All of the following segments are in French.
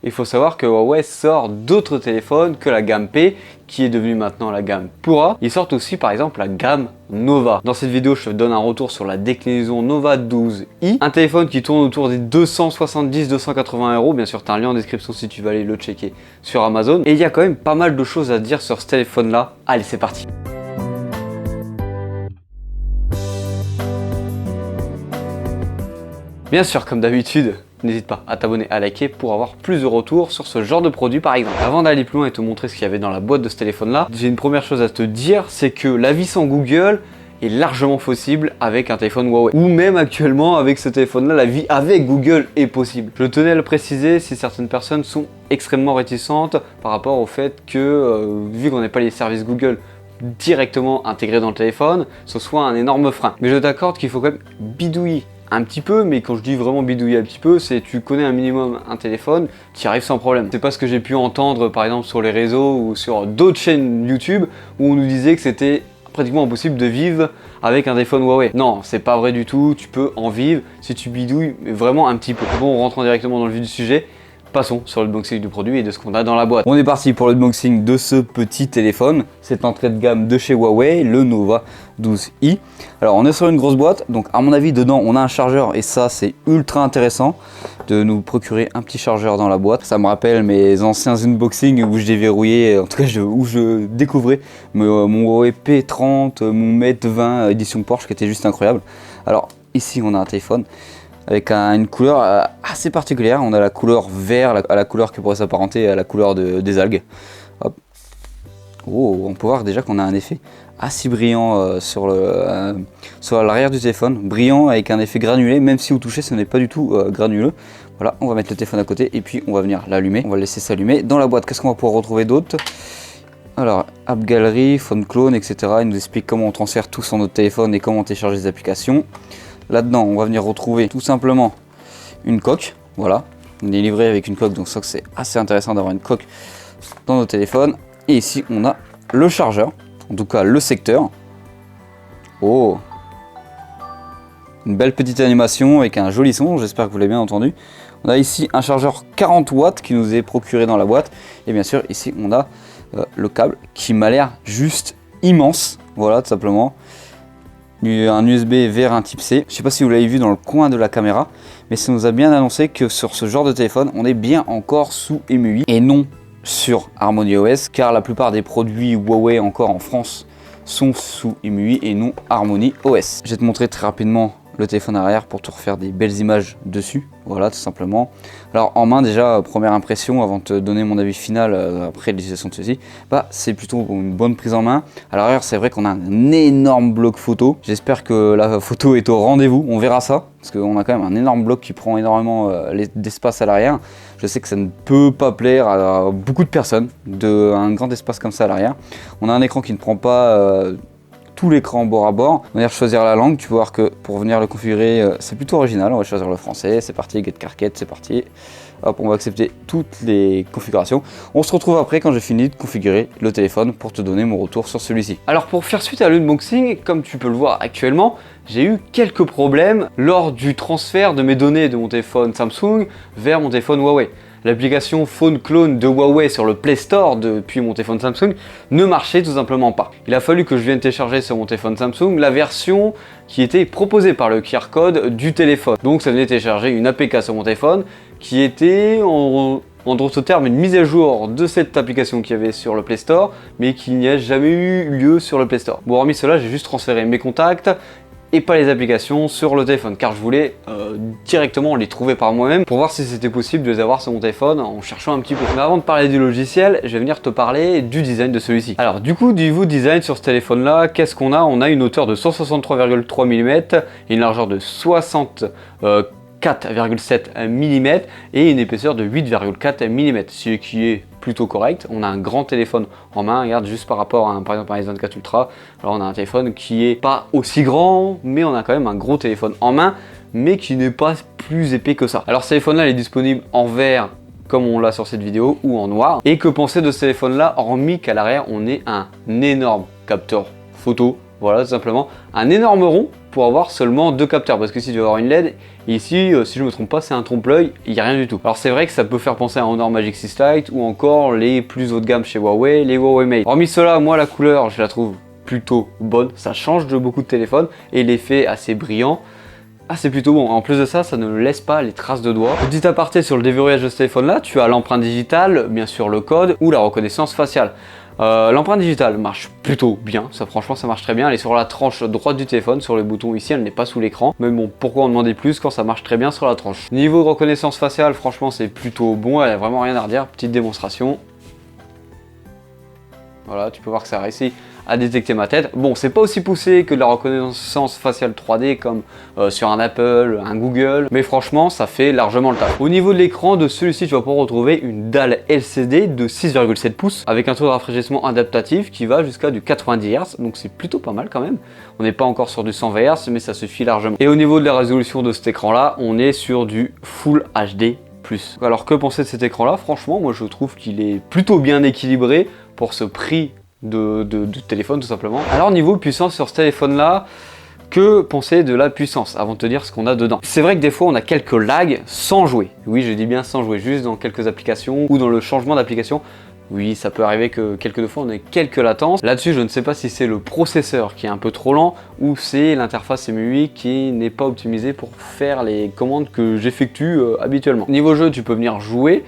il faut savoir que Huawei sort d'autres téléphones que la gamme P, qui est devenue maintenant la gamme Pura. Ils sortent aussi par exemple la gamme Nova. Dans cette vidéo, je te donne un retour sur la déclinaison Nova 12i, un téléphone qui tourne autour des 270-280 €. Bien sûr, tu as un lien en description si tu veux aller le checker sur Amazon. Et il y a quand même pas mal de choses à dire sur ce téléphone-là. Allez, c'est parti. Bien sûr, comme d'habitude, n'hésite pas à t'abonner, à liker pour avoir plus de retours sur ce genre de produit par exemple. Avant d'aller plus loin et te montrer ce qu'il y avait dans la boîte de ce téléphone là, j'ai une première chose à te dire, c'est que la vie sans Google est largement possible avec un téléphone Huawei. Ou même actuellement avec ce téléphone là, la vie avec Google est possible. Je tenais à le préciser si certaines personnes sont extrêmement réticentes par rapport au fait que, vu qu'on n'a pas les services Google directement intégrés dans le téléphone, ce soit un énorme frein. Mais je t'accorde qu'il faut quand même bidouiller un petit peu, mais quand je dis vraiment bidouiller un petit peu, c'est tu connais un minimum un téléphone, tu y arrives sans problème. C'est pas ce que j'ai pu entendre par exemple sur les réseaux ou sur d'autres chaînes YouTube où on nous disait que c'était pratiquement impossible de vivre avec un téléphone Huawei. Non, c'est pas vrai du tout, tu peux en vivre si tu bidouilles vraiment un petit peu. Bon, rentrons directement dans le vif du sujet. Passons sur l'unboxing du produit et de ce qu'on a dans la boîte. On est parti pour l'unboxing de ce petit téléphone, cette entrée de gamme de chez Huawei, le Nova 12i. Alors on est sur une grosse boîte, donc à mon avis dedans on a un chargeur et ça c'est ultra intéressant de nous procurer un petit chargeur dans la boîte. Ça me rappelle mes anciens unboxings où je déverrouillais, en tout cas où je découvrais mon Huawei P30, mon Mate 20 édition Porsche qui était juste incroyable. Alors ici on a un téléphone avec une couleur assez particulière. On a la couleur vert, la couleur qui pourrait s'apparenter à la couleur des algues. Hop. Oh, on peut voir déjà qu'on a un effet assez brillant sur l'arrière du téléphone, brillant avec un effet granulé, même si au toucher ce n'est pas du tout granuleux. Voilà, on va mettre le téléphone à côté et puis on va venir l'allumer. On va le laisser s'allumer. Dans la boîte, qu'est-ce qu'on va pouvoir retrouver d'autre? Alors, App Gallery, Phone Clone, etc. Il nous explique comment on transfère tout sur notre téléphone et comment télécharger des applications. Là-dedans, on va venir retrouver tout simplement une coque. Voilà, on est livré avec une coque, donc ça c'est assez intéressant d'avoir une coque dans nos téléphones. Et ici, on a le chargeur, en tout cas le secteur. Oh, une belle petite animation avec un joli son, j'espère que vous l'avez bien entendu. On a ici un chargeur 40 watts qui nous est procuré dans la boîte. Et bien sûr, ici, on a le câble qui m'a l'air juste immense. Voilà, tout simplement. Un USB vers un type C. Je sais pas si vous l'avez vu dans le coin de la caméra, mais ça nous a bien annoncé que sur ce genre de téléphone, on est bien encore sous MUI et non sur HarmonyOS, car la plupart des produits Huawei encore en France sont sous MUI et non HarmonyOS. Je vais te montrer très rapidement le téléphone arrière pour te refaire des belles images dessus. Voilà, tout simplement. Alors en main déjà, première impression avant de te donner mon avis final après l'utilisation de ceci, c'est plutôt une bonne prise en main. À l'arrière, c'est vrai qu'on a un énorme bloc photo. J'espère que la photo est au rendez-vous, on verra ça, parce qu'on a quand même un énorme bloc qui prend énormément d'espace à l'arrière. Je sais que ça ne peut pas plaire à beaucoup de personnes, un grand espace comme ça à l'arrière. On a un écran qui ne prend pas tout l'écran bord à bord. On va choisir la langue, tu peux voir que pour venir le configurer, c'est plutôt original. On va choisir le français, c'est parti, Get Carket, c'est parti. Hop, on va accepter toutes les configurations. On se retrouve après quand j'ai fini de configurer le téléphone pour te donner mon retour sur celui-ci. Alors pour faire suite à l'unboxing, comme tu peux le voir actuellement, j'ai eu quelques problèmes lors du transfert de mes données de mon téléphone Samsung vers mon téléphone Huawei. L'application Phone Clone de Huawei sur le Play Store depuis mon téléphone Samsung ne marchait tout simplement pas. Il a fallu que je vienne télécharger sur mon téléphone Samsung la version qui était proposée par le QR code du téléphone. Donc ça venait télécharger une APK sur mon téléphone qui était en d'autres termes une mise à jour de cette application qu'il y avait sur le Play Store, mais qui n'y a jamais eu lieu sur le Play Store. Bon, hormis cela, j'ai juste transféré mes contacts et pas les applications sur le téléphone, car je voulais directement les trouver par moi-même pour voir si c'était possible de les avoir sur mon téléphone en cherchant un petit peu. Mais avant de parler du logiciel, je vais venir te parler du design de celui-ci. Alors du coup, niveau design sur ce téléphone là, qu'est-ce qu'on a? On a une hauteur de 163,3 mm et une largeur de 4,7 mm et une épaisseur de 8,4 mm, ce qui est plutôt correct. On a un grand téléphone en main, regarde, juste par rapport à par exemple à un S24 Ultra. Alors on a un téléphone qui est pas aussi grand, mais on a quand même un gros téléphone en main, mais qui n'est pas plus épais que ça. Alors ce téléphone là, il est disponible en vert comme on l'a sur cette vidéo ou en noir. Et que penser de ce téléphone là, hormis qu'à l'arrière on ait un énorme capteur photo. Voilà, tout simplement un énorme rond pour avoir seulement 2 capteurs, parce que si tu veux avoir une LED, ici, si je me trompe pas, c'est un trompe-l'œil, il n'y a rien du tout. Alors c'est vrai que ça peut faire penser à Honor Magic 6 Lite ou encore les plus haut de gamme chez Huawei, les Huawei Mate. Hormis cela, moi la couleur, je la trouve plutôt bonne, ça change de beaucoup de téléphones et l'effet assez brillant. Ah, c'est plutôt bon. En plus de ça, ça ne laisse pas les traces de doigts. Petit aparté sur le déverrouillage de ce téléphone là, tu as l'empreinte digitale, bien sûr le code ou la reconnaissance faciale. L'empreinte digitale marche plutôt bien, ça franchement ça marche très bien, elle est sur la tranche droite du téléphone, sur le bouton ici, elle n'est pas sous l'écran, mais bon, pourquoi en demander plus quand ça marche très bien sur la tranche. Niveau de reconnaissance faciale, franchement c'est plutôt bon, elle a vraiment rien à redire, petite démonstration. Voilà, tu peux voir que ça réussit à détecter ma tête. Bon, c'est pas aussi poussé que de la reconnaissance faciale 3D comme sur un Apple, un Google, mais franchement, ça fait largement le taf. Au niveau de l'écran de celui-ci, tu vas pouvoir retrouver une dalle LCD de 6,7 pouces avec un taux de rafraîchissement adaptatif qui va jusqu'à du 90 Hz, donc c'est plutôt pas mal quand même. On n'est pas encore sur du 120 Hz, mais ça suffit largement. Et au niveau de la résolution de cet écran-là, on est sur du Full HD+. Alors que penser de cet écran-là? Franchement, moi je trouve qu'il est plutôt bien équilibré pour ce prix de téléphone tout simplement. Alors niveau puissance sur ce téléphone là, que penser de la puissance avant de te dire ce qu'on a dedans? C'est vrai que des fois on a quelques lags sans jouer. Oui, je dis bien sans jouer, juste dans quelques applications ou dans le changement d'application. Oui, ça peut arriver que quelques fois on ait quelques latences. Là-dessus, je ne sais pas si c'est le processeur qui est un peu trop lent ou c'est l'interface MUI qui n'est pas optimisée pour faire les commandes que j'effectue habituellement. Niveau jeu, tu peux venir jouer.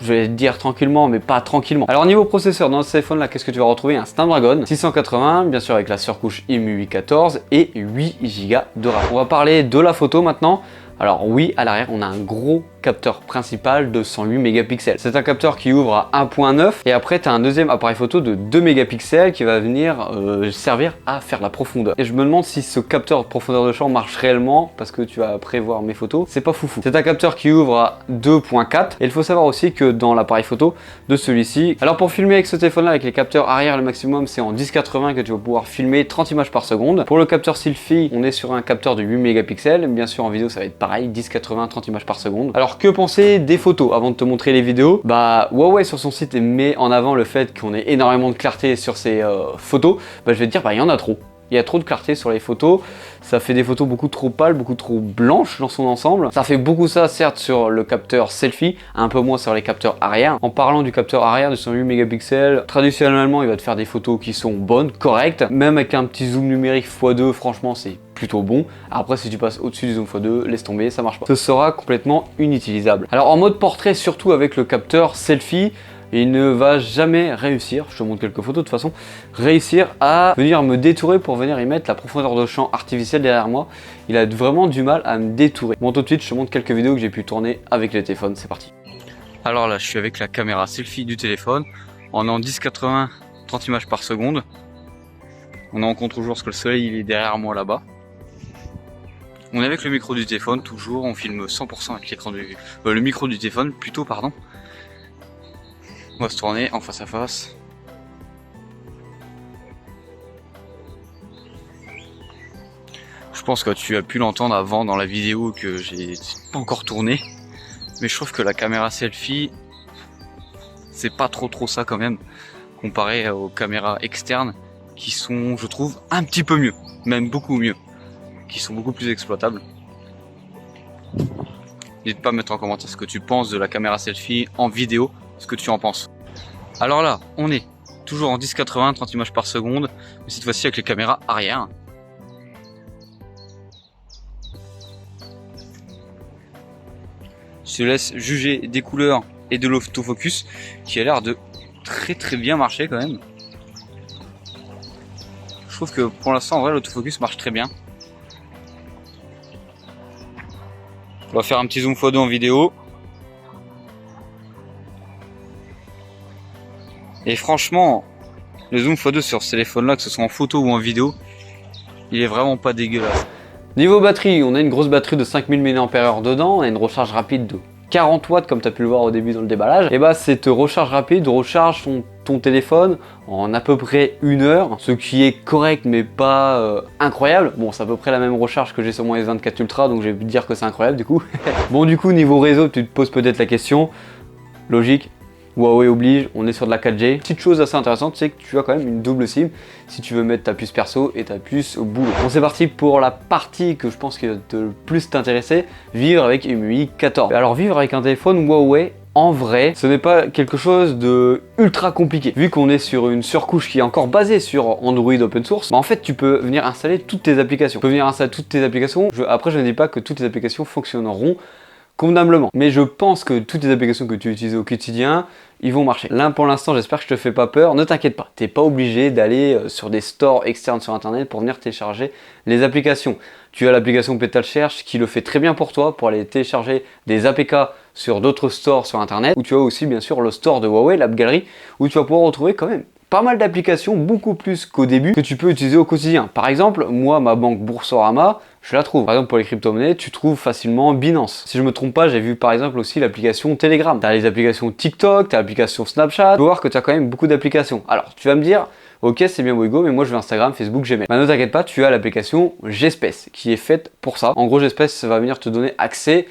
Je vais te dire tranquillement, mais pas tranquillement. Alors niveau processeur, dans ce téléphone là, qu'est-ce que tu vas retrouver? Un Snapdragon 680, bien sûr avec la surcouche MUI 14 et 8 Go de RAM. On va parler de la photo maintenant. Alors oui, à l'arrière, on a un gros capteur principal de 108 mégapixels. C'est un capteur qui ouvre à 1.9 et après tu as un deuxième appareil photo de 2 mégapixels qui va venir servir à faire la profondeur. Et je me demande si ce capteur de profondeur de champ marche réellement parce que tu vas prévoir mes photos. C'est pas foufou. C'est un capteur qui ouvre à 2.4 et il faut savoir aussi que dans l'appareil photo de celui-ci, alors pour filmer avec ce téléphone là avec les capteurs arrière, le maximum c'est en 1080 que tu vas pouvoir filmer 30 images par seconde. Pour le capteur selfie, on est sur un capteur de 8 mégapixels. Bien sûr en vidéo ça va être pareil, 1080 30 images par seconde. Alors que penser des photos avant de te montrer les vidéos? Bah Huawei sur son site met en avant le fait qu'on ait énormément de clarté sur ces photos. Bah je vais te dire, bah il y en a trop. Il y a trop de clarté sur les photos, ça fait des photos beaucoup trop pâles, beaucoup trop blanches dans son ensemble. Ça fait beaucoup ça certes sur le capteur selfie, un peu moins sur les capteurs arrière. En parlant du capteur arrière de 108 mégapixels, traditionnellement il va te faire des photos qui sont bonnes, correctes. Même avec un petit zoom numérique x2, franchement c'est plutôt bon. Après si tu passes au-dessus du zoom x2, laisse tomber, ça marche pas. Ce sera complètement inutilisable. Alors en mode portrait, surtout avec le capteur selfie, il ne va jamais réussir, je te montre quelques photos de toute façon, réussir à venir me détourer pour venir y mettre la profondeur de champ artificielle derrière moi. Il a vraiment du mal à me détourer. Bon, tout de suite, je te montre quelques vidéos que j'ai pu tourner avec le téléphone, c'est parti. Alors là, je suis avec la caméra selfie du téléphone, en 1080, 30 images par seconde. On est en contre-jour parce que le soleil il est derrière moi là-bas. On est avec le micro du téléphone, toujours, on filme 100% avec l'écran du... le micro du téléphone, plutôt, pardon. On va se tourner en face à face. Je pense que tu as pu l'entendre avant dans la vidéo que j'ai pas encore tourné. Mais je trouve que la caméra selfie, c'est pas trop ça quand même, comparé aux caméras externes qui sont, je trouve, un petit peu mieux, même beaucoup mieux, qui sont beaucoup plus exploitables. N'hésite pas à mettre en commentaire ce que tu penses de la caméra selfie en vidéo, ce que tu en penses. Alors là, on est toujours en 1080, 30 images par seconde, mais cette fois-ci avec les caméras arrière. Je te laisse juger des couleurs et de l'autofocus qui a l'air de très bien marcher quand même. Je trouve que pour l'instant en vrai l'autofocus marche très bien. On va faire un petit zoom x2 en vidéo. Et franchement, le zoom x2 sur ce téléphone là, que ce soit en photo ou en vidéo, il est vraiment pas dégueulasse. Niveau batterie, on a une grosse batterie de 5000 mAh dedans, on a une recharge rapide de 40 watts comme tu as pu le voir au début dans le déballage. Et bah cette recharge rapide recharge ton téléphone en à peu près 1 heure, ce qui est correct mais pas incroyable. Bon, c'est à peu près la même recharge que j'ai sur mon S24 Ultra, donc je vais dire que c'est incroyable du coup. Bon, du coup niveau réseau, tu te poses peut-être la question, logique, Huawei oblige, on est sur de la 4G. Petite chose assez intéressante, c'est que tu as quand même une double SIM si tu veux mettre ta puce perso et ta puce au boulot. Bon, c'est parti pour la partie que je pense qui va le plus t'intéresser, vivre avec MUI 14. Alors vivre avec un téléphone Huawei, en vrai, ce n'est pas quelque chose de ultra compliqué. Vu qu'on est sur une surcouche qui est encore basée sur Android open source, en fait, tu peux venir installer toutes tes applications. Tu peux venir installer toutes tes applications. Après, je ne dis pas que toutes les applications fonctionneront convenablement. Mais je pense que toutes les applications que tu utilises au quotidien, ils vont marcher. Là, pour l'instant, j'espère que je te fais pas peur. Ne t'inquiète pas, t'es pas obligé d'aller sur des stores externes sur Internet pour venir télécharger les applications. Tu as l'application Petal Search qui le fait très bien pour toi, pour aller télécharger des APK sur d'autres stores sur Internet. Ou tu as aussi, bien sûr, le store de Huawei, l'App Gallery, où tu vas pouvoir retrouver quand même pas mal d'applications, beaucoup plus qu'au début, que tu peux utiliser au quotidien. Par exemple, moi, ma banque Boursorama, je la trouve. Par exemple, pour les crypto-monnaies, tu trouves facilement Binance. Si je me trompe pas, j'ai vu par exemple aussi l'application Telegram. Tu as les applications TikTok, tu as l'application Snapchat. Tu vas voir que tu as quand même beaucoup d'applications. Alors, tu vas me dire, ok, c'est bien Boigo, mais moi je veux Instagram, Facebook, Gmail. Bah, ne t'inquiète pas, tu as l'application Gespèce qui est faite pour ça. En gros, Gespèce va venir te donner accès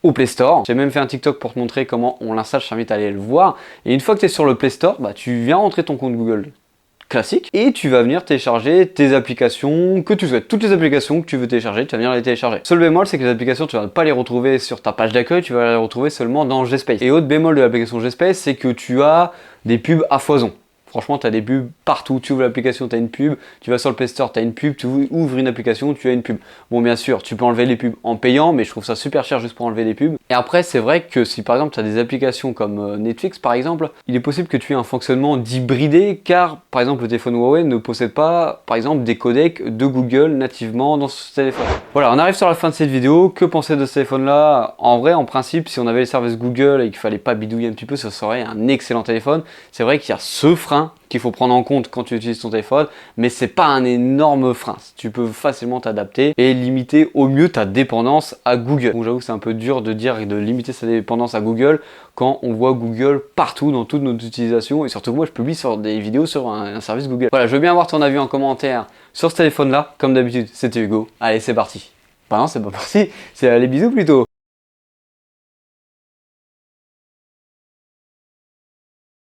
au Play Store. J'ai même fait un TikTok pour te montrer comment on l'installe, je t'invite à aller le voir. Et une fois que tu es sur le Play Store, bah, tu viens rentrer ton compte Google classique et tu vas venir télécharger tes applications que tu souhaites. Toutes les applications que tu veux télécharger, tu vas venir les télécharger. Seul bémol, c'est que les applications, tu vas pas les retrouver sur ta page d'accueil, tu vas les retrouver seulement dans Gspace. Et autre bémol de l'application Gspace, c'est que tu as des pubs à foison. Franchement, tu as des pubs partout. Tu ouvres l'application, tu as une pub. Tu vas sur le Play Store, tu as une pub. Tu ouvres une application, tu as une pub. Bon, bien sûr, tu peux enlever les pubs en payant, mais je trouve ça super cher juste pour enlever les pubs. Et après, c'est vrai que si par exemple tu as des applications comme Netflix par exemple, il est possible que tu aies un fonctionnement d'hybridé car par exemple le téléphone Huawei ne possède pas par exemple des codecs de Google nativement dans ce téléphone. Voilà, on arrive sur la fin de cette vidéo. Que penser de ce téléphone là? En vrai, en principe, si on avait les services Google et qu'il fallait pas bidouiller un petit peu, ce serait un excellent téléphone. C'est vrai qu'il y a ce frein qu'il faut prendre en compte quand tu utilises ton téléphone, mais c'est pas un énorme frein. Tu peux facilement t'adapter et limiter au mieux ta dépendance à Google. Donc j'avoue que c'est un peu dur de dire et de limiter sa dépendance à Google quand on voit Google partout dans toutes nos utilisations et surtout moi je publie sur des vidéos sur un service Google. Voilà, je veux bien avoir ton avis en commentaire sur ce téléphone là. Comme d'habitude, c'était Hugo. Allez, c'est parti. Bah non, c'est pas parti, c'est les bisous plutôt.